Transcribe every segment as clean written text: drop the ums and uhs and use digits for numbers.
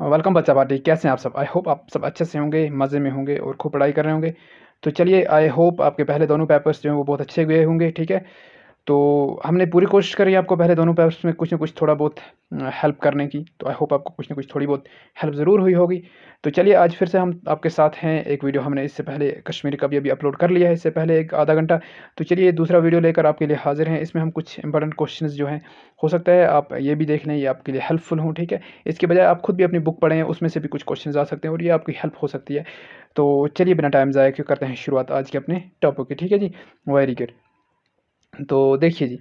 Welcome बच्चा party, कैसे हैं आप सब? आई होप आप सब अच्छे से होंगे, मज़े में होंगे और खूब पढ़ाई कर रहे होंगे। तो चलिए, आई होप आपके पहले दोनों पेपर्स जो हैं वो बहुत अच्छे गए होंगे, ठीक है? तो हमने पूरी कोशिश करी आपको पहले दोनों पेपर्स में कुछ न कुछ थोड़ा बहुत हेल्प करने की। तो आई होप आपको कुछ न कुछ थोड़ी बहुत हेल्प ज़रूर हुई होगी। तो चलिए, आज फिर से हम आपके साथ हैं। एक वीडियो हमने इससे पहले कश्मीरी का भी अभी अपलोड कर लिया है, इससे पहले एक आधा घंटा। तो चलिए, दूसरा वीडियो लेकर आपके लिए हाज़िर हैं। इसमें हम कुछ इंपॉर्टेंट क्वेश्चंस जो हैं, हो सकता है आप ये भी देख लें, ये आपके लिए हेल्पफुल हों, ठीक है? इसके बजाय आप खुद भी अपनी बुक पढ़ें, उसमें से भी कुछ क्वेश्चंस आ सकते हैं और ये आपकी हेल्प हो सकती है। तो चलिए, बिना टाइम ज़ाया किए करते हैं शुरुआत आज के अपने टॉपिक की, ठीक है जी? Very good. तो देखिए जी,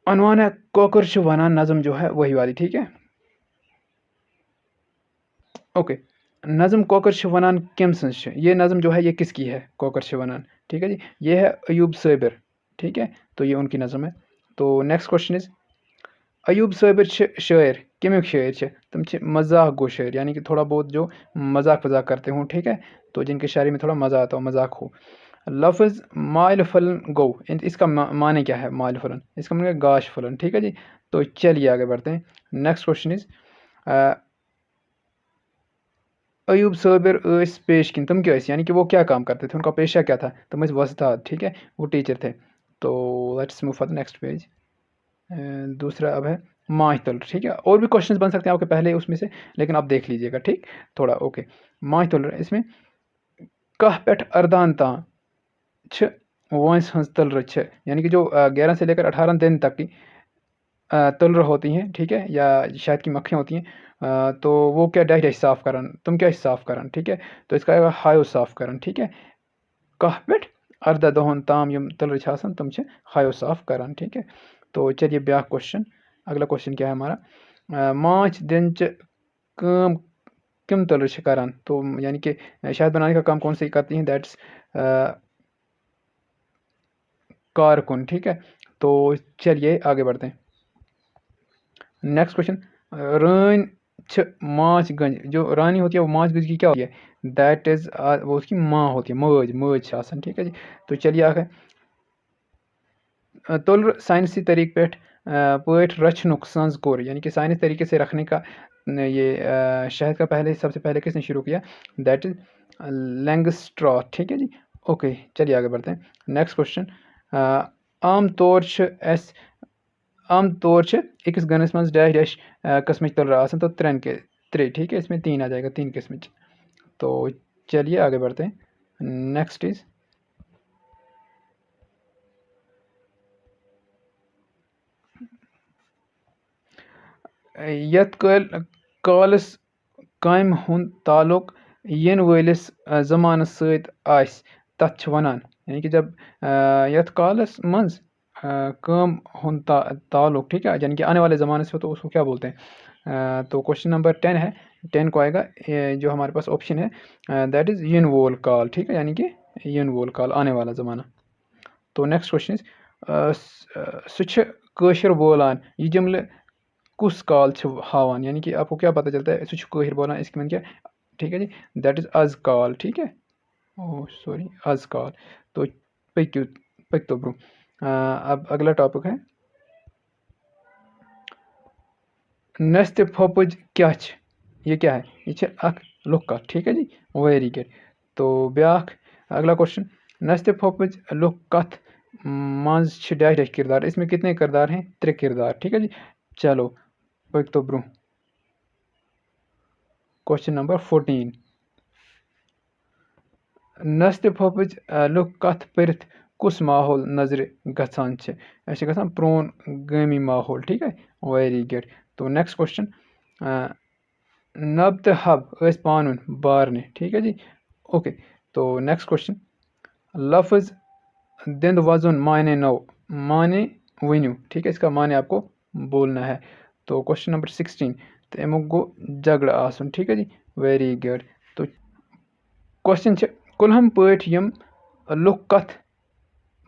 अनवान है कोकर छ वनान नज़म जो है वही वाली, ठीक है? ओके। नज़म कोकर छ वनान किम सन्ज छ। ये नज़म जो है ये किसकी है? कोकर छ वनान, ठीक है जी? ये है अयूब सैबर, ठीक है? तो ये उनकी नज़म है। तो next question is, Ayub Saber छ शायर कमिक शायर छ? तुम छ मज़ाक गो शायर, यानी कि थोड़ा बहुत जो मज़ाक-वज़ाक करते हों, ठीक है? तो जिनकी शायरी में थोड़ा मज़ा आता हो, मज़ाक हो। लफ़्ज़ माइल फलन गो, इसका माने क्या है? माइल फलन, इसका मतलब है गाश फलन, ठीक है जी? तो चलिए आगे बढ़ते हैं। Next question is, Ayub Saber पेश किन, तुम क्या थे, यानी कि वो क्या काम करते थे, उनका पेशा क्या था? तुम इस वस्ताद, ठीक है? वो टीचर थे। तो let's move for the next page. दूसरा अब है माहितुल, ठीक है? और भी क्वेश्चंस बन सकते हैं आपके पहले उसमें से, लेकिन आप देख लीजिएगा, ठीक? थोड़ा ओके। माहितुल इसमें कह पेट अर्दान ता छ वंश हंस तल छ, यानी कि जो 11 से लेकर 18 दिन तक की तुलर होती हैं, ठीक है? या शहद की मक्खियाँ होती हैं, तो वो क्या डैश डैश साफ़ करन, तुम क्या साफ़ करन, ठीक है? तो इसका आएगा हायो साफ़ करन, ठीक है? कह पेट अर्दा दोहन ताम यम तुलर छ आसन, तुम छ हायो साफ़ करन, ठीक है? तो चलिए ब्याह क्वेश्चन, अगला क्वेश्चन क्या है हमारा? माछ दिन च काम किम तुलर छ करन, तो यानी कि शहद बनाने का काम कौन सी करती हैं? दैट्स कारकुन, ठीक है? तो चलिए आगे बढ़ते हैं। नेक्स्ट क्वेश्चन, रान छ माछ गंज, जो रानी होती है वो माछ गंज की क्या होती है? दैट इज वो उसकी माँ होती है, मौज मौज शासन, ठीक है जी? तो चलिए आगे, तुल साइंसी तरीके पेट पेट रचनुक संज कोर, यानी कि साइंस तरीके से रखने का ये शहद का पहले सबसे पहले किसने शुरू किया? दैट इज लैंगस्ट्रॉ, ठीक है जी? ओके, चलिए आगे बढ़ते हैं। नेक्स्ट क्वेश्चन, आम तौर छ एस आम तौर छ अकिस गनस मज डैश डैश किस्म तुल आसान, तो त्रेन के त्रे, ठीक है? इसमें 3 आ जाएगा, 3 किस्म। तो चलिए आगे बढ़ते हैं। नेक्स्ट इज, यत कालस कायम हुंद ताल्लुक यन वलिस ज़मानस सत आस, तथ छ वनान, यानी कि जब यथ कालस मंज काम हुंद ताल्लुक, ठीक है? यानी कि आने वाले ज़माने से हो, तो उसको क्या बोलते हैं? तो क्वेश्चन नंबर 10 है। 10 को आएगा, जो हमारे पास ऑप्शन है दैट इज़ यन वोल काल, ठीक है? यानी कि यन वोल काल, आने वाला ज़माना। तो नेक्स्ट क्वेश्चन इज, सह छ काशिर बोलान, ये जुमले कुस काल छ हावान, यानी कि आपको क्या पता चलता है सह छ काशिर बोलान, इसकी मतलब क्या? ठीक है जी? दैट इज अज काल, ठीक है? ओह सॉरी, अज काल। तो पक्यू पक तो ब्रो। अब अगला टॉपिक है, नस्त फपज क्या छ? ये क्या है? ये छ अख लुक कथ, ठीक है जी? Very good. तो ब्याख अगला क्वेश्चन, नस्त फपज लुक कथ मंज छ डैश डैश किरदार, इसमें कितने किरदार हैं? 3 किरदार, ठीक है जी? चलो पक तो ब्रो। क्वेश्चन नंबर 14, नस्त फपज लुक कथ परित कुस माहौल नजर गसान छ? ऐसे गसान प्रोन गामी माहौल, ठीक है? Very good. तो नेक्स्ट क्वेश्चन, नब तो हब पान बारने, ठीक है जी? ओके। तो नेक्स्ट क्वेश्चन, लफ्ज दिंद वजन मायने नो, माने वन्यू, ठीक है? इसका माने आपको बोलना है। तो क्वेश्चन नंबर 16, तो अमुक गो झगड़ आसन, ठीक है जी? Very good. तो क्वेश्चन छ, कुलहम पठ यम लुक कथ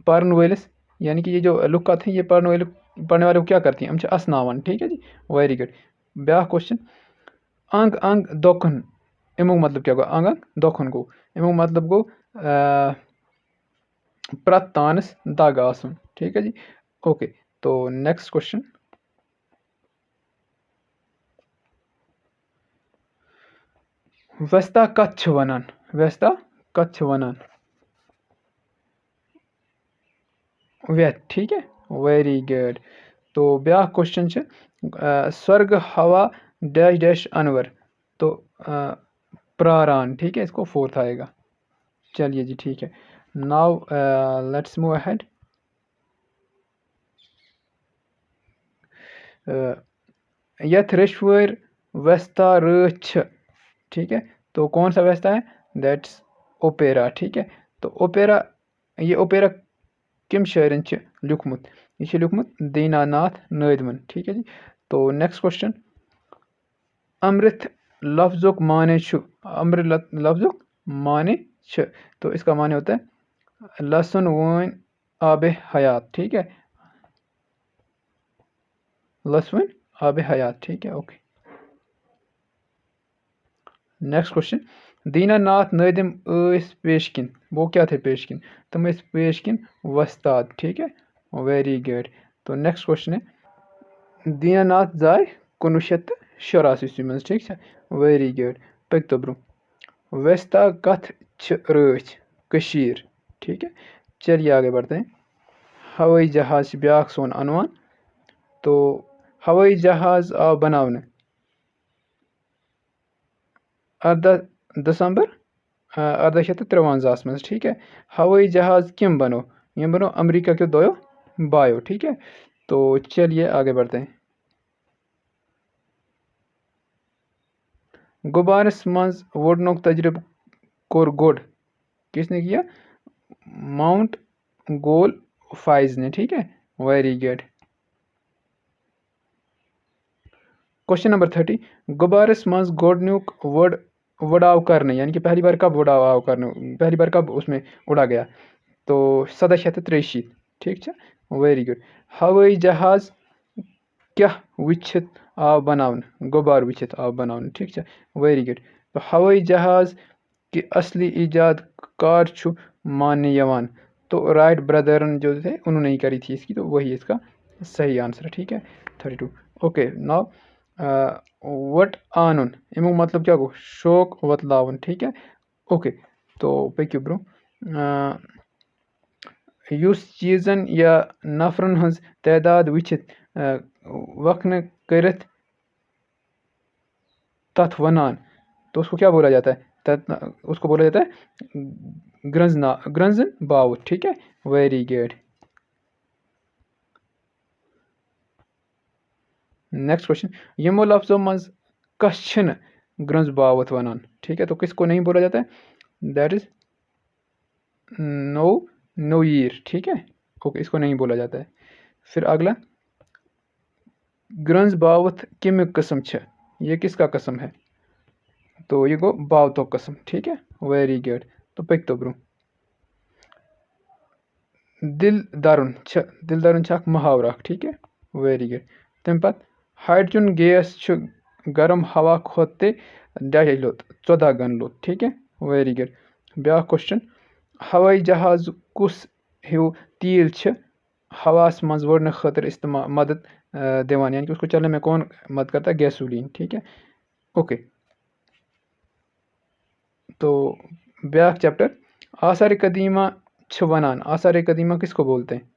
पढ़न वलिस, यानी कि ये जो लुक कथ है ये पढ़ने वाले को क्या करती हैं? हम असनावन, ठीक है जी? Very good. ब्याह क्वेश्चन, अंग अंग दोखन, अमुक मतलब क्या गो? अंग अंग दोखन गो, अमुक मतलब गो प्रत तानस दाग आसन, ठीक है जी? ओके। तो नेक्स्ट क्वेश्चन, व्यस्ता कच्छ वनान, व्यस्ता कच्छ वनान व्यत, ठीक है, वेरी गुड। तो ब्या क्वेश्चन स्वर्ग हवा डैश डैश अनवर, तो प्रारान, ठीक है, इसको फोर्थ आएगा। चलिए जी, ठीक है। Now let's move ahead. यथ रेश्वर व्यस्ता छ, ठीक है, तो कौन सा व्यस्ता है, दैट्स ओपेरा, ठीक है। तो ओपेरा, ये ओपेरा किम शायरन लिखमुत, ये लिखमुत दीनानाथ नदमन, ठीक है जी। तो नेक्स्ट क्वेश्चन, अमृत लफ्जुक माने अमृत लफ्जुक माने तो इसका माने होता है लहसुन वन आब हयात, ठीक है, लहसुन आब हयात, ठीक है, okay. Next question, Dinanath Nadeem पेशकिन, वो क्या थे पेशकिन, तुम पेशकिन वस्ताद, ठीक है, वेरी गुड। तो नेक्स्ट क्वेश्चन है दीनानाथ जाय 1984 मज, ठीक है, वेरी गुड। पक तो ब्रो, व्यस्ता कथ रच कशीर, ठीक है। चलिए आगे बढ़ते हैं। हवाई जहाज ब्याक सोन अनवान, तो हवाई जहाज आव बनावने 18 दिसंबर 1853 मज, ठीक है। हवाई जहाज किम बनो, ये बनो अमेरिका के दोयो बायो, ठीक है। तो चलिए आगे बढ़ते हैं। गुबारस मज वोडनोक तजर्ब कोर गोड, किसने किया, माउंट गोल फाइज ने, ठीक है, वेरी गुड। क्वेश्चन नंबर 30, गुबारस मज गोडन्यूक वड वडाव करने, यानी कि पहली बार कब वडाव करने, पहली बार कब उसमें उड़ा गया, तो 1783, ठीक है, वेरी गुड। हवाई जहाज क्या वुचित आव बनावन, गुबार वुचित आव बनावन, ठीक है, वेरी गुड। तो हवाई जहाज की असली ईजाद कार छु मानने यवान, तो राइट ब्रदरन जो थे उन्होंने ही करी थी इसकी, तो वही इसका सही आंसर है, ठीक है, 32। ओके, नाउ वट आनुन, एमो मतलब क्या गो, शोक वतलावन, ठीक है, ओके। तो पक्यू ब्रो, युस चीज़न या नफरन हज तादाद वुचित वक्न करत तथ वनान, तो उसको क्या बोला जाता है, उसको बोला जाता है ग्रंजन बाव, ठीक है, वेरी गुड। नेक्स्ट क्वेश्चन, यमो लफ्जों मज कस छन ग्रंज बावत वनान, ठीक है, तो किसको नहीं बोला जाता है, दैट इज नो नो ईर, ठीक है, ओके, इसको नहीं बोला जाता है। फिर अगला, ग्रंज बावत किम कस्म छ, ये किसका कसम है, तो ये गो बावतो कसम, ठीक है, वेरी गुड। तो पिक तो ब्रो, दिल दारुन छ मुहावरा, ठीक है, वेरी गुड। तम पत हाइड्रोजन गैस छ गर्म हवा खोते डैश लोत 14 गन लोत, ठीक है, वेरी गुड। ब्या क्वेश्चन, हवाई जहाज कुस हिव तील छ हवास मज वड़ने खतर इस्तेमाल मदद दिवान, यानी कि उसको चलने में कौन मदद करता है, गैसोलीन, ठीक है, ओके। तो ब्याक चैप्टर, आसार कदीमा छ वनान, आसार कदीमा किसको बोलते हैं,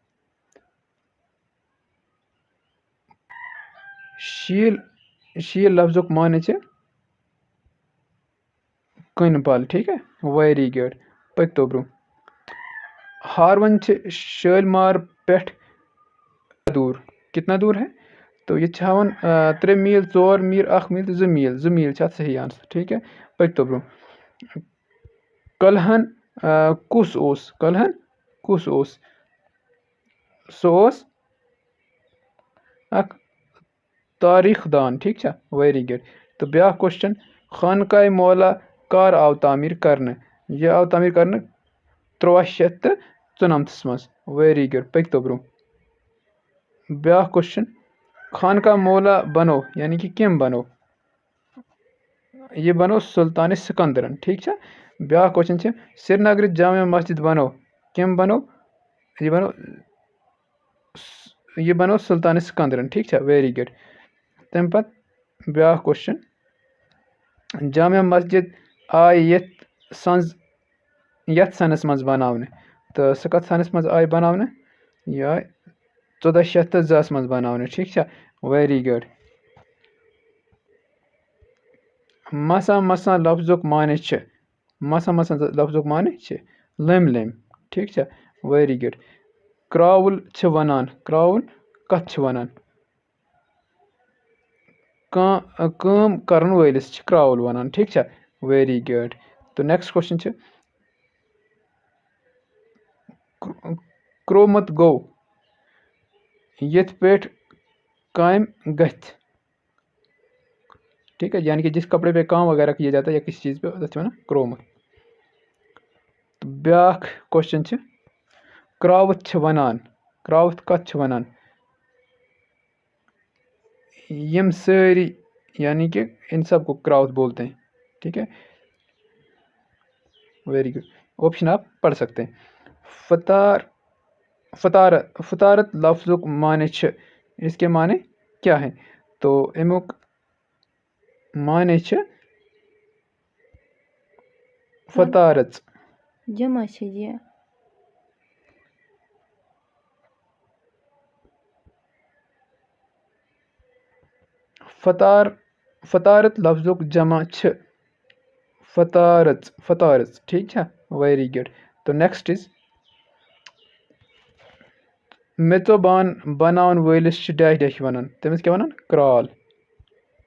शील, शील लफ्जुक माने छ कन पल, ठीक है, वेरी गुड। पक तो ब्रो, हारवन छ शालमार पेठ दूर, कितना दूर है, तो ये छावन 3 मील 4 मील 1 मील 2 मील 2 मील छ सही आंसर, ठीक है। पक तो ब्रो, कलहन कुस ओस, कलहन कुस ओस, सो ओस अक तारीख दान, ठीक है, वेरी गुड। तो ब्या क्वेश्चन, खानकाय मौला कार आव तामीर करने, यह आव तामीर करने 1394 मज, वेरी गुड। पक तो ब्रो, ब्या क्वेश्चन, खानका मौला बनो, यानी कि किम बनो, ये बनो सुल्तान सिकंदरन, ठीक है। ब्या क्वेश्चन है श्रीनगर जामा मस्जिद बनो, किम बनो, ये बनो, ये बनो सुल्तान सिकंदरन, ठीक है, वेरी गुड। तम पत ब्या क्वेश्चन, जामा मस्जिद आय यथ सनस मज बनावने तो सह कत सनस मज आय बनावने यह आय 1402 मज बनावने ठीक है वेरी गुड मसा मसा लफ्जुक माने छ मसा मसा लफ्जुक माने छ लम लम ठीक है वेरी गुड क्राउल छ वनान क्राउल कत छ वनान काम करन वलिस छ क्राउल वनान ठीक है वेरी गुड तो नेक्स्ट क्वेश्चन छ क्रोमत गो यथ पेट काम गथ ठीक है यानी कि जिस कपड़े पे काम वगैरह किया जाता है या किसी चीज़ पे तथ वनान क्रोमत तो ब्याख क्वेश्चन छ क्रावत छ वनान क्रावत कत छ वनान यम सारी यानी कि इन सब को क्राउत बोलते हैं ठीक है वेरी गुड ऑप्शन आप पढ़ सकते हैं फतार फतारत लफ्जुक माने छ इसके माने क्या है तो एमुक माने छ फतारत जमा छ ये फतारत लफ्जुक जमा छ फतारत ठीक है वेरी गुड तो नेक्स्ट इज मेतोबान बनावन वलिस छ डैश डैश वनान तमिस क्या वनान क्राल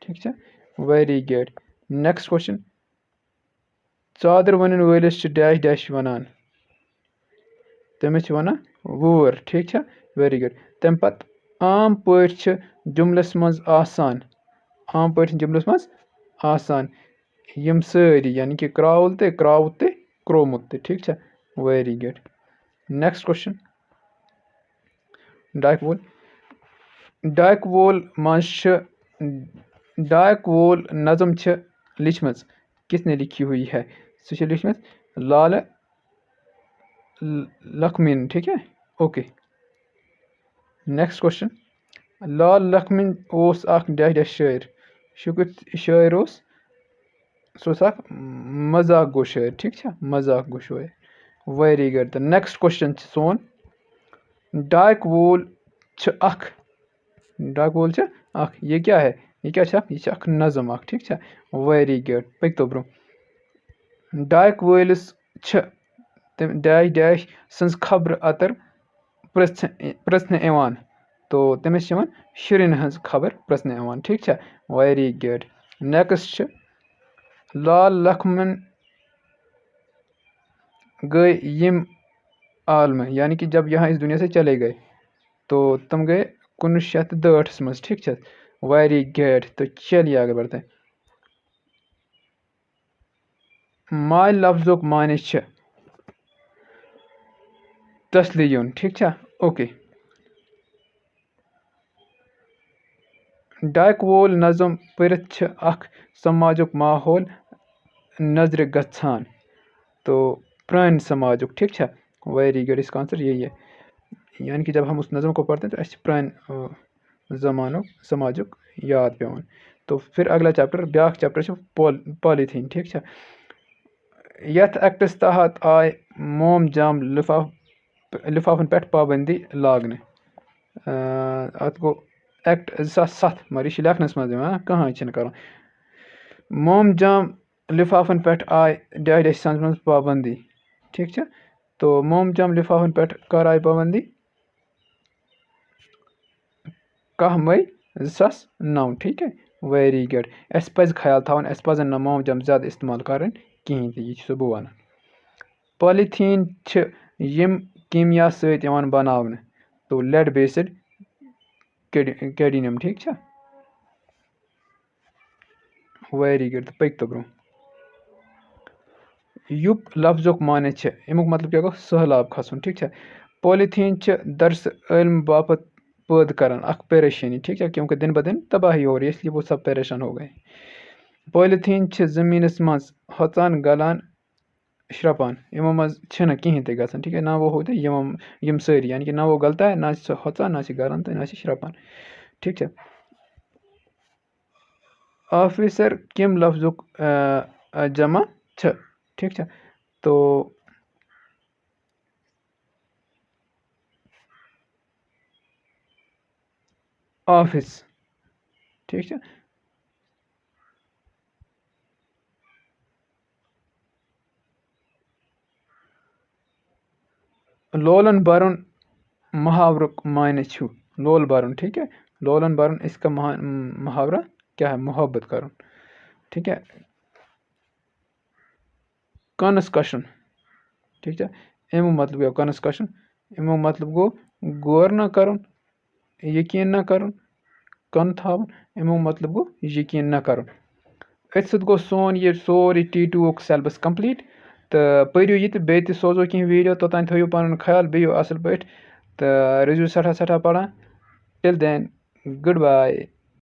ठीक है वेरी गुड नेक्स्ट क्वेश्चन चादर वनन वलिस छ डैश डैश वनान तमिस छ वनान वूर ठीक है वेरी गुड तम पत आम पॉइंट छ जुमलस मज आसान आम पॉइंट जुमलस मज आसान यम सारी यानी कि क्राउल ते क्राउत ते क्रोमुत ते ठीक है वेरी गुड नेक्स्ट क्वेश्चन डाक वोल मज डाक वोल नज़म छ लिखमज किसने लिखी हुई है सह लिखमज लाल लखमिन ठीक है ओके नेक्स्ट क्वेश्चन लाल लखमिन ओस अख डैश डैश शायर शुकुत शायर ओस सह मजाक गो शायर ठीक है मजाक गो शायर very good the next question सोन डाक वोल छ अख डाक वोल छ अख ये क्या है ये क्या छ ये अख नज़म अख ठीक है वेरी गुड पक तो ब्रो डाक वोलिस छ डैश डैश सज खबर अतर प्रश्न यवान तो तमिस छ यवान शुरन हज खबर प्रश्न यवान ठीक है वेरी गुड नेक्स्ट छ लाल लखमन गए यम आलम यानी कि जब यहाँ इस दुनिया से चले गए तो तुम गए 1962 मज ठीक है वेरी गुड तो चलिए आगे बढ़ते हैं माय लफ्जुक माने छ तस्लियुन ठीक है ओके डाक वोल नज़म पढ़ित छ अख समाजुक माहौल नजर गछान तो प्रान समाजुक ठीक है वेरी गुड इसका आंसर यही है यानी कि जब हम उस नज़म को पढ़ते हैं तो अस प्रान ज़मानुक समाजुक याद पेवन तो फिर अगला चैप्टर ब्याख चैप्टर पॉलीथीन ठीक है यथ एक्टस तहत आय मोम जाम लिफाफन पे पाबंदी लागने अत गो एक्ट 2007 मगर यह लेखनस मज कहाँ कर मोम जाम लिफाफन पे आय डैश डैश मज पाबंदी ठीक है तो मोम जाम लिफाफन पे कर आय पाबंदी 10 मई 2009 ठीक है वेरी गुड अस पज ख्याल थवन अस पजन ना मोम जाम ज़्यादा इस्तेमाल करें कहीं तो यह बह वन पॉलीथीन यम कीमिया सत बनाने तो लेड बेस्ड कैडमियम ठीक है वेरी गुड पक तो ब्रो युप लफ्जुक माने छ अमुक मतलब क्या गो सहलाब खसन ठीक है पॉलीथीन दरस इल्म बापत पैद करान अख परेशानी ठीक है क्योंकि दिन ब दिन तबाही हो रही है इसलिए वो सब परेशान हो गए पॉलीथीन ज़मीनस मज हचान गलान श्रपान यमो मज कहीं ते गसान ठीक है ना वो होते यम सारी यानी कि ना वो गलता है ना हचान ना गलान तो ना श्रपान ठीक है ऑफिसर किम लफ्जुक जमा ठीक है। तो ऑफिस, ठीक है। लोलन बरुन मुहावरुक मायने छू, लोल बरुन, ठीक है। लोलन बरुन इसका मुहावरा क्या है? मोहब्बत करुन, ठीक है। कनस्कशन, ठीक है। अमु मतलब गो कनस्कशन, अमु मतलब गो गौर न करुन, यकीन न करुन, कन थावन, अमु मतलब गो यकीन न करुन। अथ सत गो सोन ये सोरी T2 सिलेबस कंप्लीट। तो पढ़ो ये बे सोजो कह वीडियो, तोतान थो पन ख्याल, बिहो असल पे, तो रोजो सठा सठा पढ़ा। Till then good bye.